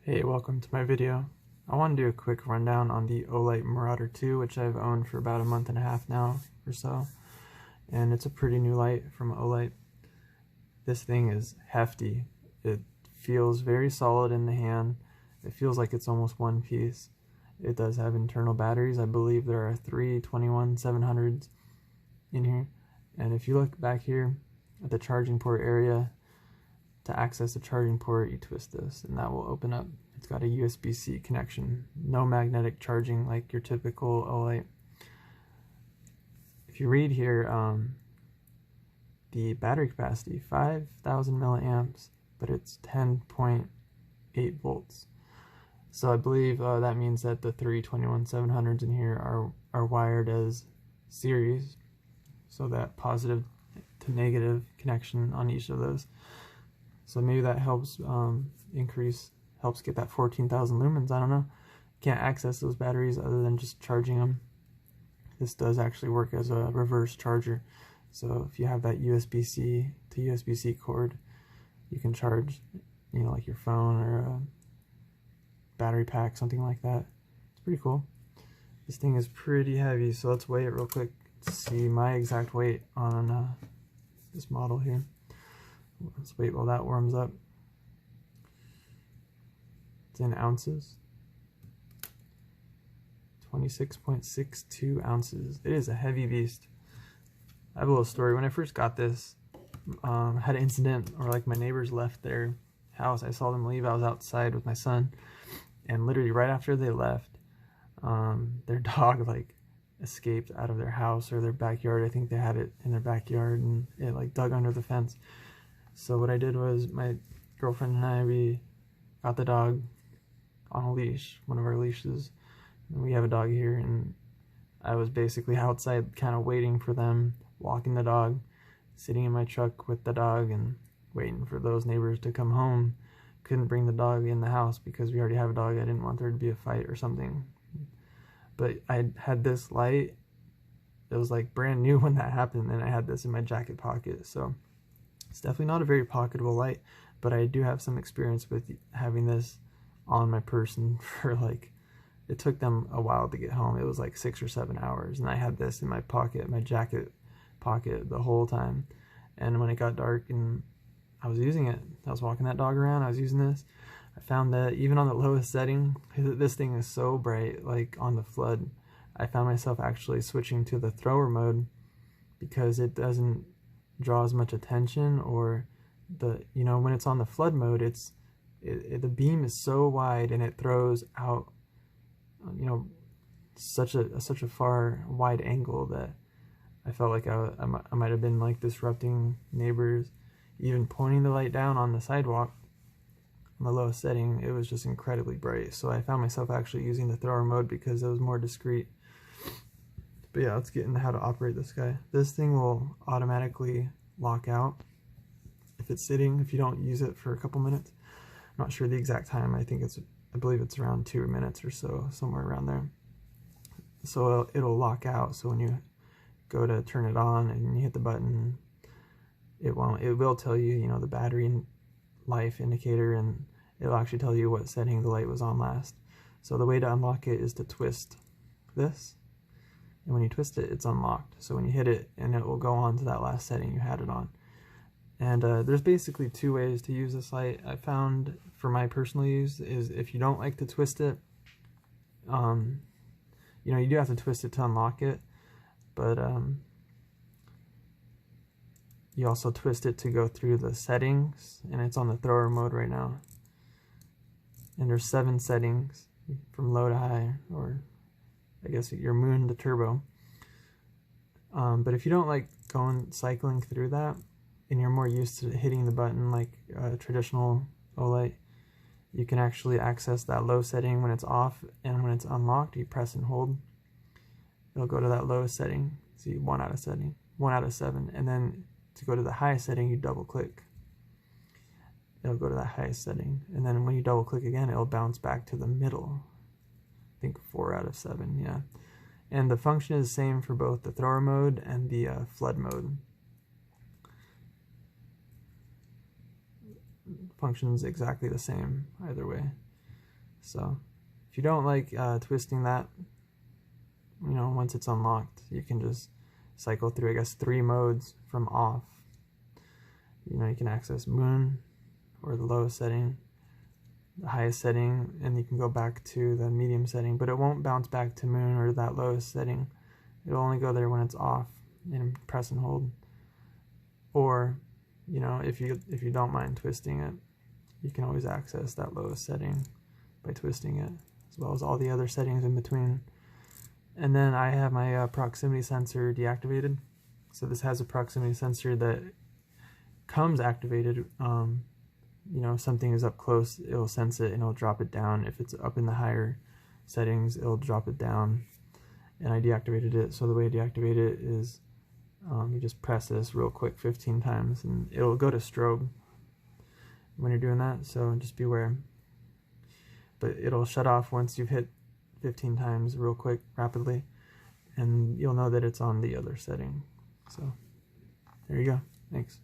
Hey, welcome to my video. I want to do a quick rundown on the Olight Marauder 2, which I've owned for about a month and a half now or so. And it's a pretty new light from Olight. This thing is hefty. It feels very solid in the hand. It feels like it's almost one piece. It does have internal batteries. I believe there are 3 21-700s in here. And if you look back here at the charging port area, to access the charging port, you twist this and that will open up. It's got a USB-C connection, no magnetic charging like your typical Olight. If you read here, the battery capacity, 5,000 milliamps, but it's 10.8 volts. So I believe that means that the 3 21-700s in here are wired as series, so that positive to negative connection on each of those. So maybe that helps helps get that 14,000 lumens. I don't know. Can't access those batteries other than just charging them. This does actually work as a reverse charger. So if you have that USB-C to USB-C cord, you can charge, like your phone or a battery pack, something like that. It's pretty cool. This thing is pretty heavy, so let's weigh it real quick to see my exact weight on this model here. Let's wait while that warms up. It's in ounces. 26.62 ounces. It is a heavy beast. I have a little story. When I first got this, had an incident, or like my neighbors left their house. I saw them leave. I was outside with my son, and literally right after they left, their dog escaped out of their house or their backyard. I think they had it in their backyard, and it dug under the fence. So what I did was, my girlfriend and I, we got the dog on a leash, one of our leashes. And we have a dog here, and I was basically outside kind of waiting for them, walking the dog, sitting in my truck with the dog and waiting for those neighbors to come home. Couldn't bring the dog in the house because we already have a dog. I didn't want there to be a fight or something. But I had this light. It was like brand new when that happened, and I had this in my jacket pocket. So it's definitely not a very pocketable light, but I do have some experience with having this on my person for it took them a while to get home. It was like 6 or 7 hours, and I had this in my pocket, my jacket pocket, the whole time. And when it got dark and I was using it, I was walking that dog around, I was using this, I found that even on the lowest setting, this thing is so bright, like on the flood, I found myself actually switching to the thrower mode because it doesn't draw as much attention, or when it's on the flood mode, the beam is so wide and it throws out such a far wide angle that I felt like I might have been disrupting neighbors. Even pointing the light down on the sidewalk on the lowest setting, it was just incredibly bright. So I found myself actually using the thrower mode because it was more discreet. But yeah, let's get into how to operate this guy. This thing will automatically lock out if it's sitting, if you don't use it for a couple minutes. I'm not sure the exact time. I believe it's around 2 minutes or so, somewhere around there. So it'll lock out. So when you go to turn it on and you hit the button, it will tell you, the battery life indicator, and it'll actually tell you what setting the light was on last. So the way to unlock it is to twist this. And when you twist it, it's unlocked. So when you hit it, and it will go on to that last setting you had it on. And there's basically 2 ways to use this light. I found for my personal use is, if you don't like to twist it, you do have to twist it to unlock it, but you also twist it to go through the settings, and it's on the thrower mode right now. And there's 7 settings from low to high, or I guess your moon to turbo. But if you don't like cycling through that, and you're more used to hitting the button like a traditional Olight, you can actually access that low setting when it's off, and when it's unlocked, you press and hold. It'll go to that lowest setting. See, 1 out of 7, and then to go to the highest setting, you double click. It'll go to that highest setting, and then when you double click again, it'll bounce back to the middle. I think 4 out of 7, yeah. And the function is the same for both the thrower mode and the flood mode. Functions exactly the same either way. So if you don't like twisting that, once it's unlocked, you can just cycle through, I guess, 3 modes from off. You can access moon, or the lowest setting, the highest setting, and you can go back to the medium setting, but it won't bounce back to moon or that lowest setting. It'll only go there when it's off, and press and hold. Or, if you don't mind twisting it, you can always access that lowest setting by twisting it, as well as all the other settings in between. And then I have my proximity sensor deactivated. So this has a proximity sensor that comes activated. If something is up close, it'll sense it and it'll drop it down. If it's up in the higher settings, it'll drop it down. And I deactivated it. So the way to deactivate it is you just press this real quick 15 times and it'll go to strobe when you're doing that, so just beware. But it'll shut off once you've hit 15 times real quick, rapidly, and you'll know that it's on the other setting. So there you go. Thanks.